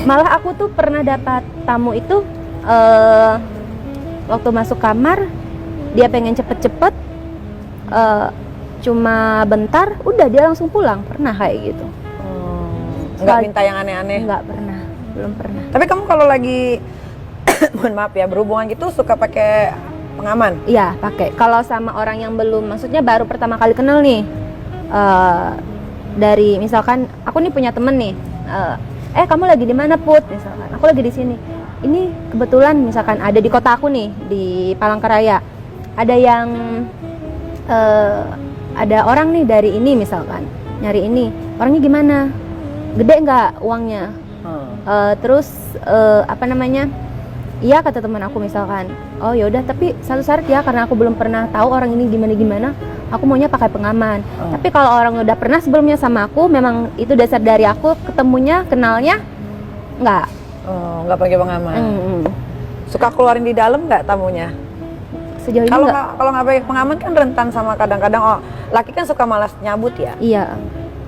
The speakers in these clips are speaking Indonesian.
Malah aku tuh pernah dapat tamu itu waktu masuk kamar dia pengen cepet-cepet, cuma bentar, udah dia langsung pulang. Pernah kayak gitu. Nggak minta yang aneh-aneh? Nggak pernah, belum pernah. Tapi kamu kalau lagi mohon maaf ya, berhubungan gitu suka pakai pengaman? Iya, pakai. Kalau sama orang yang belum, maksudnya baru pertama kali kenal nih, dari misalkan aku nih punya temen nih, kamu lagi di mana Put? Misalkan aku lagi di sini. Ini kebetulan misalkan ada di kota aku nih, di Palangkaraya. Ada yang ada orang nih dari ini misalkan nyari ini, orangnya gimana? Gede nggak uangnya? Terus apa namanya? Iya kata teman aku misalkan, oh yaudah tapi satu syarat ya, karena aku belum pernah tahu orang ini gimana, aku maunya pakai pengaman. Tapi kalau orang udah pernah sebelumnya sama aku, memang itu dasar dari aku, ketemunya, kenalnya, nggak pakai pengaman. Suka keluarin di dalam nggak tamunya? Sejauh ini kalau nggak pakai pengaman kan rentan sama kadang-kadang laki kan suka malas nyabut ya. Iya.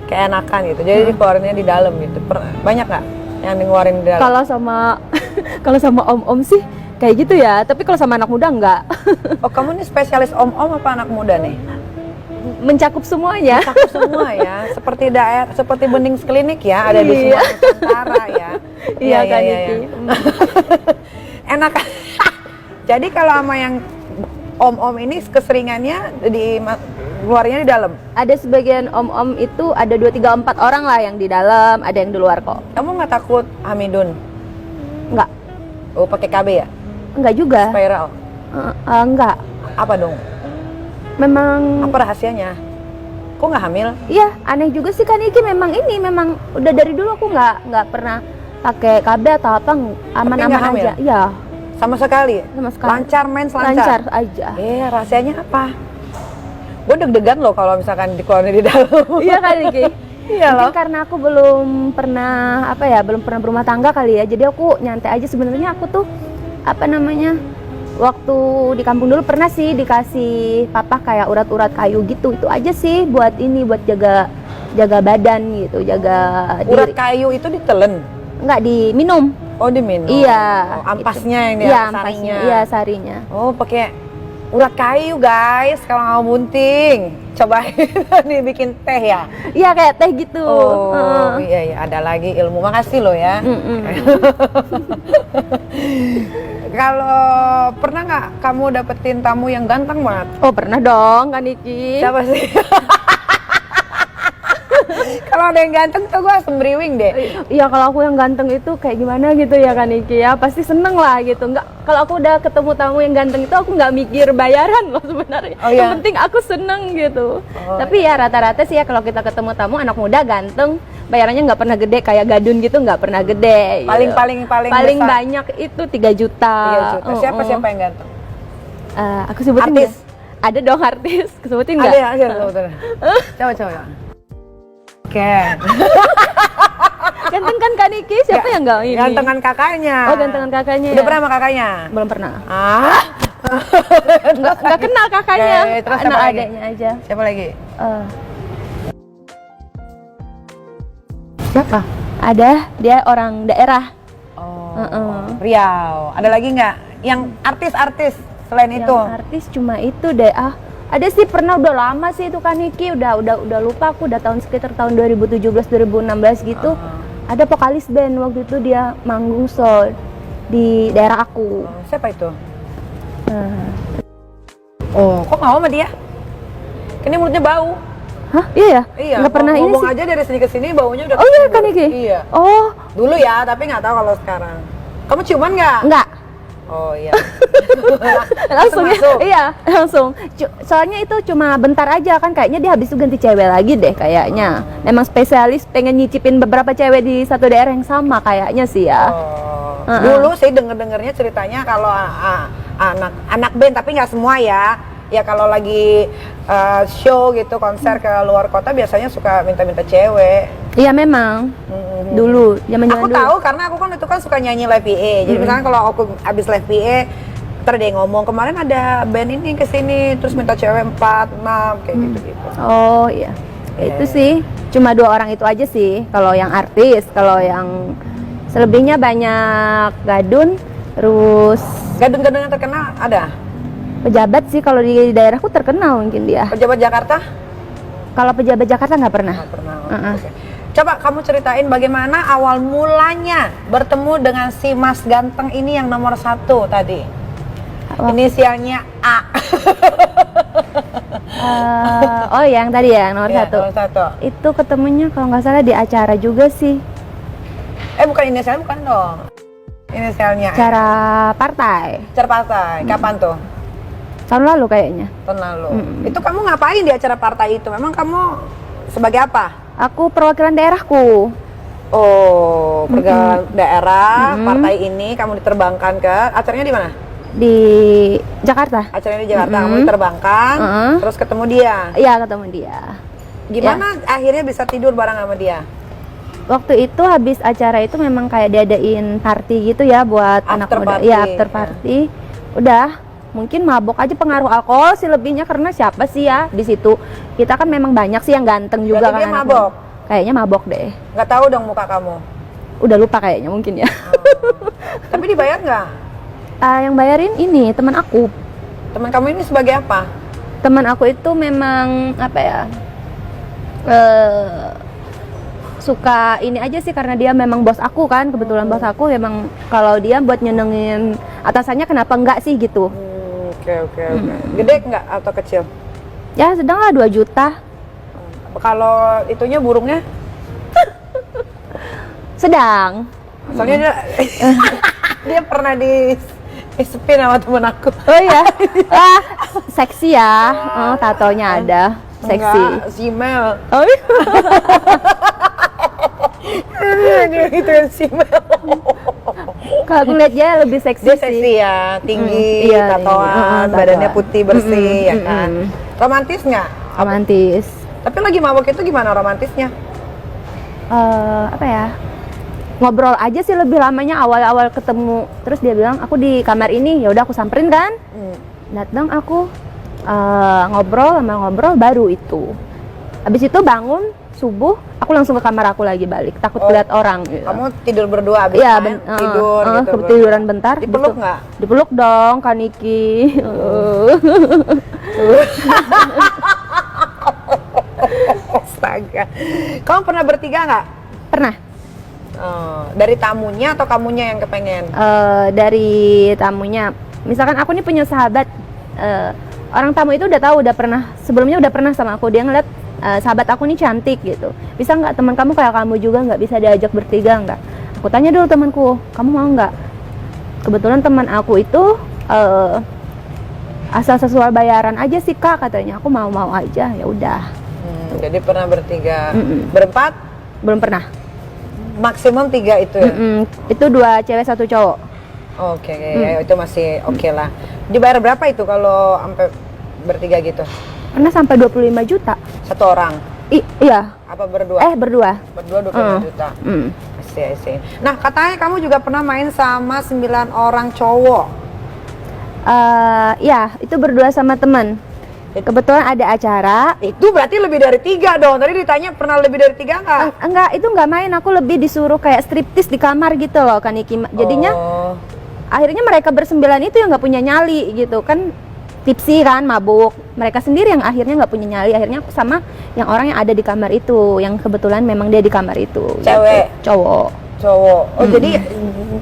Kayak enakan gitu, jadi dikeluarinnya di dalam gitu. Banyak nggak yang ngeluarin di dalam? Kalau sama om-om sih kayak gitu ya, tapi kalau sama anak muda enggak. Oh, kamu nih spesialis om-om apa anak muda nih? Mencakup semuanya. Mencakup semua ya, seperti Bening Klinik ya, ada di semua Nusantara ya. Iya kan iya. Enak. Jadi kalau sama yang om-om ini keseringannya keluarnya di dalam? Ada sebagian om-om itu ada 2, 3, 4 orang lah yang di dalam, ada yang di luar kok. Kamu nggak takut Hamidun? Enggak. Oh, pakai KB ya? Enggak juga. Spiral? Enggak. Apa dong? Memang. Apa rahasianya? Kok nggak hamil? Iya, aneh juga sih kan Iki, memang udah dari dulu aku nggak pernah pakai KB atau apa, aman-aman aja. Iya. Sama sekali? Sama sekali. Lancar, lancar aja. Rahasianya apa? Gue deg-degan loh kalau misalkan dikeluarin di dalam. Iya kan Iki? Iya loh. Mungkin karena aku belum pernah berumah tangga kali ya. Jadi aku nyantai aja. Sebenarnya aku tuh waktu di kampung dulu pernah sih dikasih papa kayak urat-urat kayu gitu. Itu aja sih buat jaga badan gitu, jaga urat diri. Kayu itu ditelen? Enggak, diminum. Oh, diminum. Iya. Ampasnya yang dia sarinya. Ampasnya. Iya, sarinya. Oh, pakai urat kayu guys, kalau nggak mau bunting cobain nih bikin teh ya. Iya, kayak teh gitu. Oh iya ada lagi ilmu, makasih loh ya. Kalau pernah nggak kamu dapetin tamu yang ganteng banget? Oh pernah dong kan Iki. Siapa sih? Kalau ada yang ganteng tuh gue sembriwing deh. Iya, kalau aku yang ganteng itu kayak gimana gitu ya kan Iki ya, pasti seneng lah gitu. Nggak, kalau aku udah ketemu tamu yang ganteng itu aku nggak mikir bayaran loh sebenarnya. Oh, iya? Yang penting aku seneng gitu. Tapi ya rata-rata sih ya kalau kita ketemu tamu anak muda ganteng, bayarannya nggak pernah gede kayak gadun gitu, nggak pernah gede. Paling besar. Banyak itu 3 juta. 3 juta. Siapa yang ganteng? Aku sebutin artis? Ada dong artis. Sebutin nggak? Ada coba. Oke. Ganteng kan Niki? Siapa yang enggak ini? Gantengan kakaknya. Oh, gantengan kakaknya. Udah pernah sama kakaknya? Belum pernah. Enggak kenal kakaknya. Terus anak adiknya aja. Siapa lagi? Siapa? Ada, dia orang daerah. Riau. Ada lagi nggak? Yang artis-artis selain itu? Artis cuma itu deh. Ada sih, pernah, udah lama sih itu kan Niki, udah lupa aku, udah sekitar tahun 2017 2016 gitu. Ada vokalis band waktu itu, dia manggung show di daerah aku. Siapa itu? Kok mau sama dia? Ini mulutnya bau. Hah? Iya. Nggak pernah ini sih. Ngomong aja dari sini ke sini baunya udah. Oh iya kan Niki? Iya. Oh. Dulu ya, tapi nggak tahu kalau sekarang. Kamu ciuman nggak? Nggak. Oh iya. Langsung ya? Iya, langsung. Soalnya itu cuma bentar aja kan, kayaknya dia habis itu ganti cewek lagi deh kayaknya. Memang spesialis pengen nyicipin beberapa cewek di satu daerah yang sama kayaknya sih ya. Dulu sih denger-dengernya ceritanya kalau anak band, tapi nggak semua ya. Ya kalau lagi show gitu, konser ke luar kota biasanya suka minta-minta cewek. Iya memang. Dulu, zaman-zaman aku dulu. tahu karena aku kan itu kan suka nyanyi live PA. Jadi misalnya kalau aku habis live PA, ntar dia ngomong kemarin ada band ini kesini terus minta cewek 4, 6 kayak gitu-gitu. Oh iya. Itu sih cuma 2 orang itu aja sih kalau yang artis. Kalau yang Selebihnya banyak gadun, terus Gadun-gadun yang terkenal ada? pejabat sih kalau di daerahku terkenal mungkin dia. Pejabat Jakarta? Kalau pejabat Jakarta nggak pernah. Nggak pernah. Uh-uh. Oke. Coba kamu ceritain bagaimana awal mulanya bertemu dengan si Mas ganteng ini yang nomor 1 tadi. Inisialnya A. Oh yang tadi ya nomor Iya, 1. nomor 1. Itu ketemunya kalau nggak salah di acara juga sih. Bukan inisialnya, bukan dong. Inisialnya Acara partai acara partai. Kapan tuh? tahun lalu kayaknya. Tahun lalu. Itu kamu ngapain di acara partai itu? Memang kamu sebagai apa? Aku perwakilan daerahku. Oh, perwakilan daerah partai ini kamu diterbangkan ke acaranya di mana? Di Jakarta. Acaranya di Jakarta, kamu diterbangkan, terus ketemu dia. Iya ketemu dia. Gimana akhirnya bisa tidur bareng sama dia? Waktu itu habis acara itu memang kayak diadain party gitu ya buat anak After muda. party, Iya after party. Udah mungkin mabok aja, pengaruh alkohol sih lebihnya, karena siapa sih ya di situ. Kita kan memang banyak sih yang ganteng juga. Berarti kan dia anak mabok? muda. Kayaknya mabok deh. Nggak tahu dong muka kamu. Udah lupa kayaknya mungkin ya. Tapi dibayar nggak? Yang bayarin ini teman aku. Teman kamu ini sebagai apa? Teman aku itu memang apa ya? Suka ini aja sih, karena dia memang bos aku kan, kebetulan bos aku memang kalau dia buat nyenengin atasannya kenapa enggak sih gitu. Oke. Gede nggak atau kecil? Ya sedang lah 2 juta. Kalau itunya burungnya? Sedang. Soalnya dia dia pernah di spin sama temen aku. Oh iya. Seksi ya. Tatonya ada. Seksi. Enggak, si Mel. Oh iya. Dia gitu yang si Mel. Kalau aku lihat dia lebih seksi Dia sih. seksi ya, tinggi, Iya, tatoan, tinggi. badannya Tatoan. putih bersih ya kan. Romantis nggak? Romantis. Tapi lagi mabok itu gimana romantisnya? Apa ya? Ngobrol aja sih lebih lamanya, awal-awal ketemu. Terus dia bilang aku di kamar ini, ya udah aku samperin kan. Datang aku ngobrol baru itu. Habis itu bangun subuh, aku langsung ke kamar aku lagi balik, takut lihat orang gitu. Kamu tidur berdua abis Iya, tidur gitu. tiduran bentar. Dipeluk gitu. nggak? Dipeluk dong, Kaniki. Astaga. Kamu pernah bertiga nggak? Pernah. Dari tamunya atau kamunya yang kepengen? Dari tamunya. Misalkan aku nih punya sahabat, orang tamu itu udah tahu, udah pernah sebelumnya udah pernah sama aku, dia ngeliat sahabat aku nih cantik gitu. Bisa nggak teman kamu kayak kamu juga nggak bisa diajak bertiga nggak? Aku tanya dulu temanku, kamu mau nggak? Kebetulan teman aku itu asal sesuai bayaran aja sih kak, katanya. Aku mau aja, ya udah. Jadi pernah bertiga, berempat? Belum pernah. Maksimum 3 itu ya? Itu 2 cewek 1 cowok. Oke, ya, itu masih oke lah. Dibayar berapa itu kalau sampai bertiga gitu? Pernah sampai 25 juta. Satu orang? Iya. Apa berdua? Berdua. Berdua 25 juta. I see. Nah, katanya kamu juga pernah main sama 9 orang cowok. Ya, itu berdua sama teman. Kebetulan ada acara. Itu berarti lebih dari 3 dong. Tadi ditanya pernah lebih dari 3 nggak? Enggak, itu nggak main. Aku lebih disuruh kayak striptis di kamar gitu loh, Kaniki. Jadinya akhirnya mereka bersembilan itu yang nggak punya nyali gitu kan, tipsi kan, mabuk. Mereka sendiri yang akhirnya nggak punya nyali. Akhirnya aku sama yang orang yang ada di kamar itu, yang kebetulan memang dia di kamar itu. Cewek? Gitu. Cowok. Oh, jadi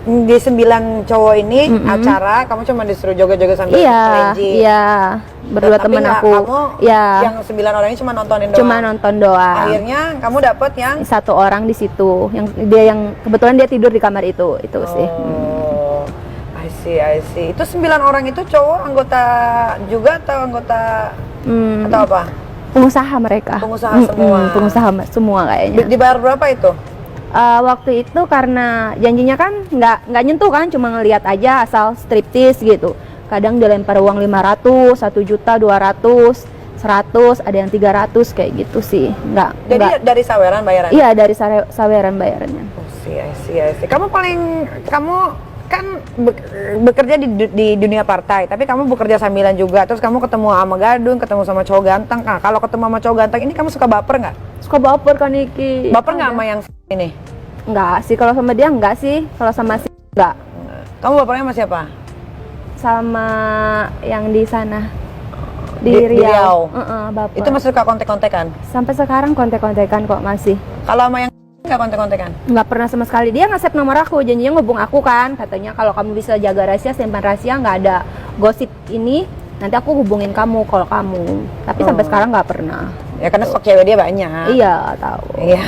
di 9 cowok ini acara kamu cuma disuruh joget-joget sambil kelinci? Iya. Berdua Tapi temen aku. Kamu yang 9 orang ini cuma nontonin doang? Cuma nonton doang. Akhirnya kamu dapet yang? 1 orang di situ. Yang kebetulan dia tidur di kamar itu sih. I see. Itu 9 orang itu cowok anggota juga atau anggota atau apa? Pengusaha mereka. Pengusaha semua. Pengusaha semua kayaknya. Dibayar berapa itu? Waktu itu karena janjinya kan nggak nyentuh kan, cuma ngelihat aja asal striptis gitu. Kadang dilempar uang 500, 1 juta, 200, 100, ada yang 300 kayak gitu sih. Jadi dari saweran bayarannya? Iya, dari saweran bayarannya. I see. Kamu kan bekerja di dunia partai, tapi kamu bekerja sambilan juga. Terus kamu ketemu sama gadun, ketemu sama cowok ganteng. Nah, kalau ketemu sama cowok ganteng ini kamu suka baper nggak? Suka baper kan Niki. Baper nggak sama yang ini? Enggak sih, kalau sama dia enggak sih. Kalau sama si enggak. Kamu bapernya sama siapa? Sama yang di sana. Di Di Riau. Riau. Baper. Itu masih suka kontek-kontekan? Sampai sekarang kontek-kontekan kok masih. Kalau sama yang nggak kontek-kontekan? Nggak pernah sama sekali. Dia nge-save nomor aku, janjinya ngubung aku kan. Katanya kalau kamu bisa jaga rahasia, simpan rahasia, nggak ada gosip ini, nanti aku hubungin kamu kalau kamu. Tapi sampai sekarang nggak pernah. Ya karena stok cewek dia banyak. Iya, tahu. Iya.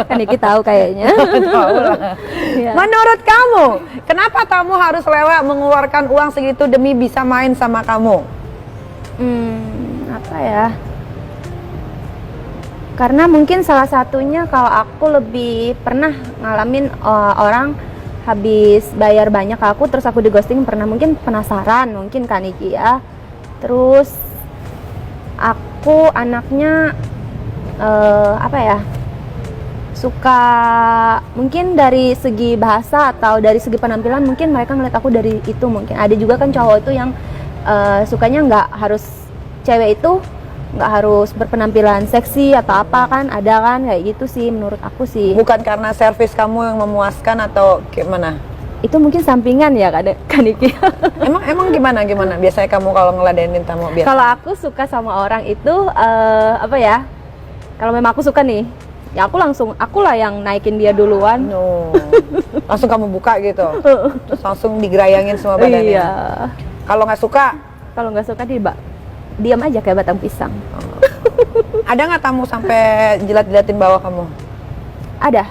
Kan Niki tahu kayaknya. Tahu lah. Iya. Menurut kamu, kenapa kamu harus rela mengeluarkan uang segitu demi bisa main sama kamu? Apa ya? Karena mungkin salah satunya kalau aku lebih pernah ngalamin orang habis bayar banyak ke aku terus aku di ghosting, pernah, mungkin penasaran mungkin kan Niki ya. Terus aku anaknya apa ya, suka mungkin dari segi bahasa atau dari segi penampilan, mungkin mereka ngeliat aku dari itu. Mungkin ada juga kan cowok itu yang sukanya nggak harus, cewek itu nggak harus berpenampilan seksi atau apa kan, ada kan kayak gitu sih menurut aku sih. Bukan karena servis kamu yang memuaskan atau gimana? Itu mungkin sampingan ya kan Niki. Emang gimana biasanya kamu kalau ngeladenin tamu biasa? Kalau aku suka sama orang itu apa ya, kalau memang aku suka nih ya akulah yang naikin dia duluan. No. Langsung kamu buka gitu, terus langsung digerayangin semua badannya. Iya. Kalau nggak suka? Kalau nggak suka diam aja kayak batang pisang. Ada nggak tamu sampai jilat-jilatin bawah kamu? Ada?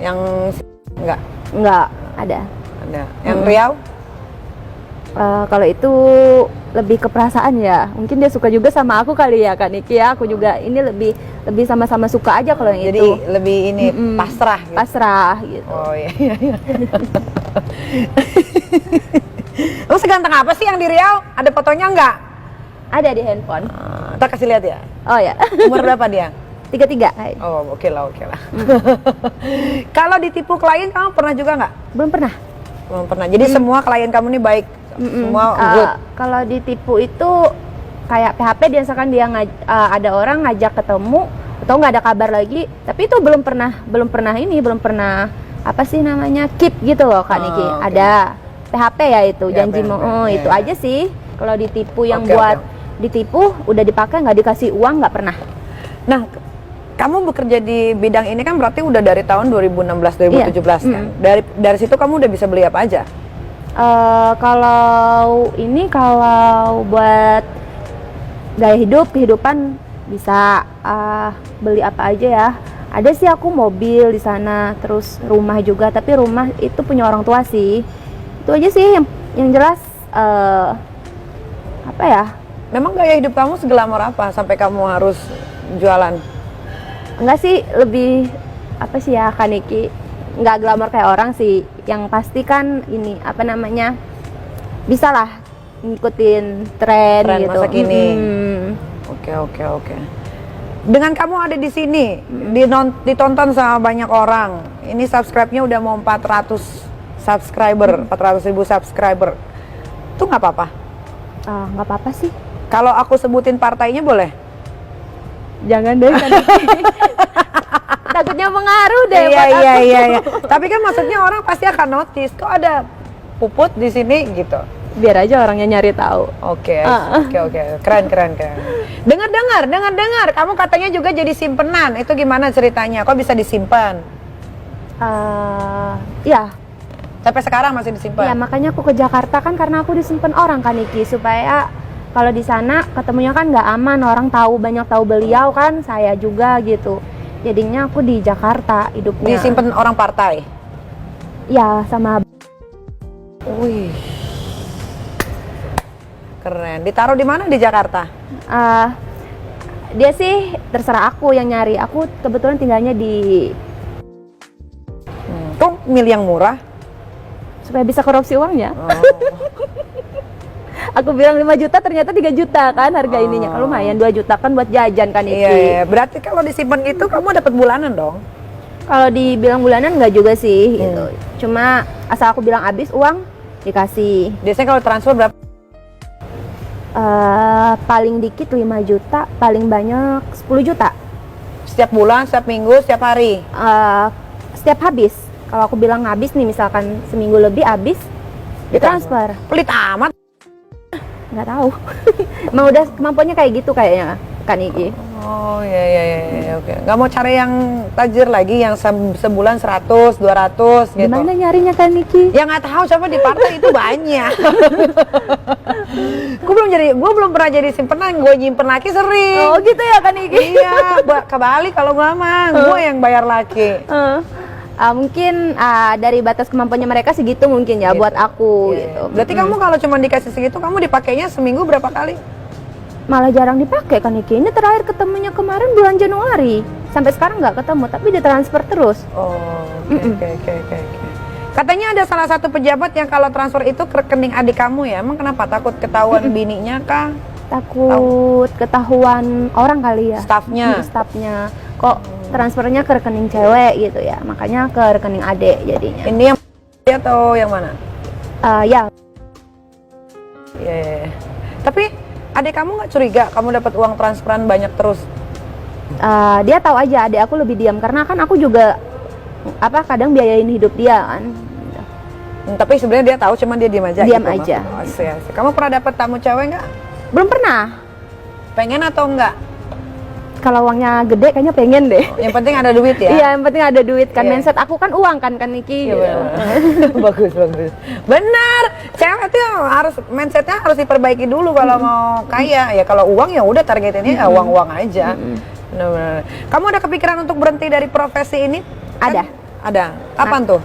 Yang nggak? Nggak ada. Ada. Yang Riau? Kalau itu lebih ke perasaan ya. Mungkin dia suka juga sama aku kali ya Kak Niki ya. Aku juga ini lebih sama-sama suka aja kalau yang Jadi itu. lebih ini pasrah gitu. Pasrah gitu. Oh iya. Lu seganteng apa sih yang di Riau? Ada fotonya nggak? Ada di handphone. Ntar kasih lihat ya. Oh ya. Umur berapa dia? 33 kayak. Oh oke lah. Kalau ditipu klien kamu pernah juga nggak? Belum pernah. Belum pernah. Jadi semua klien kamu ini baik, semua good. Kalau ditipu itu kayak PHP, dia misalkan dia ada orang ngajak ketemu atau nggak ada kabar lagi, tapi itu belum pernah apa sih namanya, keep gitu loh Kak Niki. Okay. Ada PHP ya itu, Ya, janji PHP. mau itu Ya. aja sih. Kalau ditipu yang Oke, buat oke. ditipu udah dipakai nggak dikasih uang, nggak pernah. Nah, kamu bekerja di bidang ini kan berarti udah dari tahun 2016-2017 kan? Dari situ kamu udah bisa beli apa aja? Kalau buat gaya kehidupan bisa beli apa aja ya. Ada sih aku mobil di sana, terus rumah juga, tapi rumah itu punya orang tua sih. Itu aja sih yang jelas apa ya? Memang gaya hidup kamu seglamor apa sampai kamu harus jualan? Enggak sih, lebih apa sih ya Kak Niki? Enggak glamor kayak orang sih. Yang pasti kan ini apa namanya? Bisa lah ngikutin tren gitu. Masa kini. Oke. Dengan kamu ada di sini, ditonton sama banyak orang. Ini subscribe-nya udah mau 400 subscriber, 400.000 subscriber. Itu nggak apa-apa? Nggak apa-apa sih. Kalau aku sebutin partainya boleh? Jangan deh Kak Niki. Takutnya pengaruh deh buat aku. Iya. Tapi kan maksudnya orang pasti akan notice kok ada Puput di sini gitu. Biar aja orangnya nyari tahu. Oke. Keren. Dengar. Kamu katanya juga jadi simpenan. Itu gimana ceritanya? Kok bisa disimpan? Ya. Sampai sekarang masih disimpan? Ya makanya aku ke Jakarta kan karena aku disimpan orang kan Niki, supaya kalau di sana ketemunya kan nggak aman, orang banyak tahu beliau kan, saya juga gitu. Jadinya aku di Jakarta hidupnya. Disimpan orang partai? Ya sama. Wih. Keren. Ditaruh di mana di Jakarta? Dia sih terserah aku yang nyari. Aku kebetulan tinggalnya di. Kok milih yang murah? Supaya bisa korupsi uangnya. Oh. Aku bilang 5 juta ternyata 3 juta kan harga ininya. Kalau lumayan 2 juta kan buat jajan kan Iki. Iya. Berarti kalau disimpan itu kamu dapat bulanan dong? Kalau dibilang bulanan nggak juga sih gitu. Cuma asal aku bilang habis uang dikasih. Biasanya kalau transfer berapa? Paling dikit 5 juta, paling banyak 10 juta. Setiap bulan, setiap minggu, setiap hari? setiap habis. Kalau aku bilang habis nih, misalkan seminggu lebih habis, ditransfer. Pelit amat. Nggak tahu. Emang udah kemampuannya kayak gitu kayaknya, Kak Niki. Oh iya, oke. Nggak mau cari yang tajir lagi, yang sebulan 100, 200 gitu. Gimana nyarinya Kak Niki? Ya nggak tahu, coba di partai itu banyak. Gue belum pernah jadi simpenan, gue nyimpen laki sering. Oh gitu ya Kak Niki? Iya, kebalik kalau gue mah, gue yang bayar laki. Mungkin dari batas kemampuannya mereka segitu mungkin ya Gitu. buat aku Iya. gitu. Berarti kamu kalau cuma dikasih segitu, kamu dipakainya seminggu berapa kali? Malah jarang dipakai Kak Niki. Ini terakhir ketemunya kemarin bulan Januari. Sampai sekarang nggak ketemu, tapi ditransfer terus. Oh, oke. Katanya ada salah satu pejabat yang kalau transfer itu ke rekening adik kamu ya. Emang kenapa? Takut ketahuan bininya kah? Takut ketahuan orang kali ya. Stafnya? Staffnya. Kok transfernya ke rekening cewek gitu ya. Makanya ke rekening adik jadinya. Ini yang atau yang mana? Ya, Iya. Tapi adik kamu nggak curiga kamu dapat uang transferan banyak terus? dia tahu aja adik aku lebih diam karena kan aku juga kadang biayain hidup dia kan. Tapi sebenarnya dia tahu, cuma dia diam aja. Diam gitu, aja. Bang. Oh, asik. Kamu pernah dapat tamu cewek nggak? Belum pernah. Pengen atau enggak? Kalau uangnya gede kayaknya pengen deh. Yang penting ada duit ya. Iya, yang penting ada duit kan. Iya. Mindset aku kan uang kan Niki. Iya, Gitu. benar. Bagus. Benar. Cewek itu harus mindsetnya harus diperbaiki dulu kalau mau kaya. Ya kalau uang ya udah targetinnya ya uang aja. Benar. Kamu ada kepikiran untuk berhenti dari profesi ini? Ada. Ada. Kapan tuh?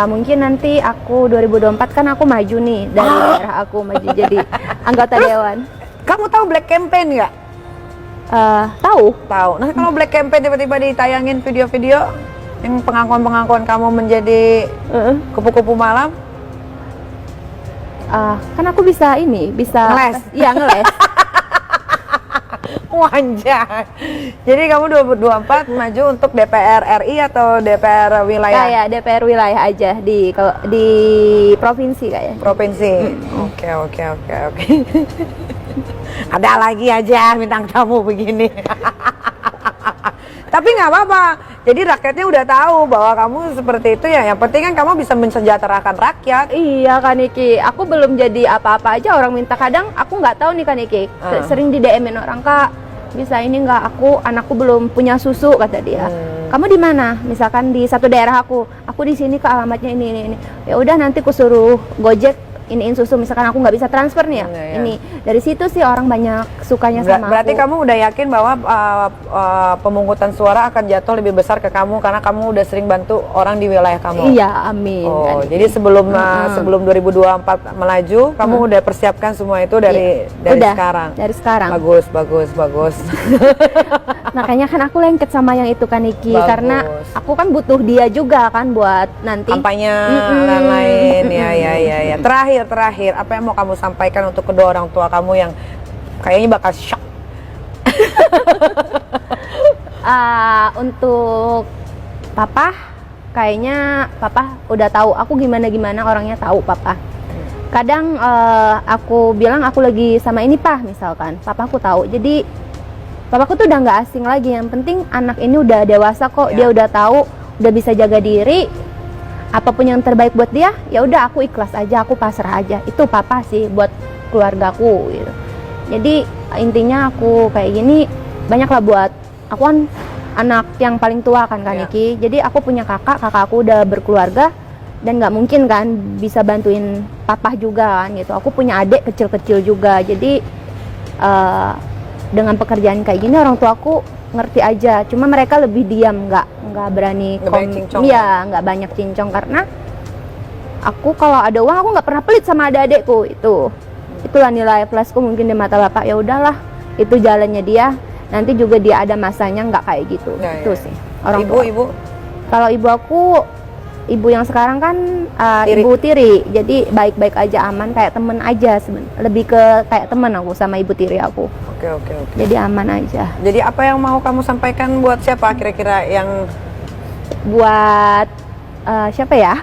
Mungkin nanti aku 2024 kan aku maju nih dari daerah aku maju jadi anggota dewan. Kamu tahu Black Campaign nggak? Tahu? Tahu. Nah kalau Black Campaign tiba-tiba ditayangin video-video yang pengakuan kamu menjadi kupu-kupu malam, Kan aku bisa Ngeles? Iya ngeles. Wanjay. Jadi kamu 2024 maju untuk DPR RI atau DPR wilayah? Kayak DPR wilayah aja di provinsi kayaknya. Provinsi. Oke. Ada lagi aja bintang tamu begini. Tapi nggak apa-apa. Jadi rakyatnya udah tahu bahwa kamu seperti itu ya. Yang penting kan kamu bisa mensejahterakan rakyat. Iya Kak Niki, aku belum jadi apa-apa aja orang minta, kadang aku nggak tahu nih Kak Niki. Sering di DM-in orang, Kak bisa ini nggak, anakku belum punya susu kata dia. Kamu di mana? Misalkan di satu daerah aku di sini ke alamatnya ini. Ya udah nanti aku suruh Gojek iniin susu, misalkan aku nggak bisa transfer nih ya. Ini dari situ sih orang banyak sukanya sama Berarti aku. kamu udah yakin bahwa pemungutan suara akan jatuh lebih besar ke kamu karena kamu udah sering bantu orang di wilayah kamu. Iya, amin. Oh, jadi sebelum 2024 melaju, kamu udah persiapkan semua itu dari udah, sekarang. Dari sekarang. Bagus. Makanya kan aku lengket sama yang itu kan Niki, Bagus. karena aku kan butuh dia juga kan buat nanti Kampanye lain-lain. Ya. Terakhir, apa yang mau kamu sampaikan untuk kedua orang tua kamu yang kayaknya bakal shock? Untuk papa, kayaknya papa udah tahu aku gimana orangnya, tahu papa. Kadang aku bilang aku lagi sama ini Pak, misalkan papa aku tahu, jadi papaku tuh udah nggak asing lagi. Yang penting anak ini udah dewasa kok, dia udah tahu, udah bisa jaga diri. Apapun yang terbaik buat dia, ya udah aku ikhlas aja, aku pasrah aja. Itu papa sih buat keluargaku gitu. Jadi intinya aku kayak gini, banyaklah buat aku kan anak yang paling tua kan Niki. Jadi aku punya kakak aku udah berkeluarga dan nggak mungkin kan bisa bantuin papa juga kan gitu. Aku punya adik kecil-kecil juga. Jadi dengan pekerjaan kayak gini orang tuaku ngerti aja, cuma mereka lebih diam, nggak berani nggak banyak cincong karena aku kalau ada uang aku nggak pernah pelit sama adik-adikku. Itulah nilai plusku mungkin di mata bapak. Ya udahlah, itu jalannya dia, nanti juga dia ada masanya nggak kayak gitu. Itu sih orang tua. Ibu Kalau ibu aku, ibu yang sekarang kan ibu tiri, jadi baik-baik aja, aman, kayak temen aja lebih ke kayak temen aku sama ibu tiri aku. Oke. Jadi aman aja. Jadi apa yang mau kamu sampaikan buat siapa kira-kira yang buat siapa ya?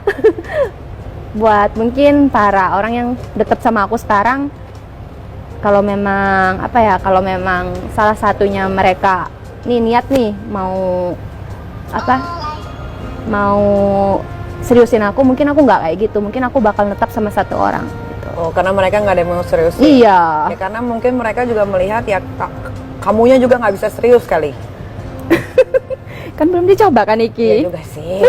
Buat mungkin para orang yang deket sama aku sekarang, kalau memang kalau memang salah satunya mereka nih niat nih mau mau seriusin aku, mungkin aku nggak kayak gitu, mungkin aku bakal tetap sama satu orang gitu. Oh, karena mereka nggak ada yang mau serius. Iya. Ya, karena mungkin mereka juga melihat ya kamunya juga nggak bisa serius kali. Kan belum dicoba kan Iki. Iya juga sih.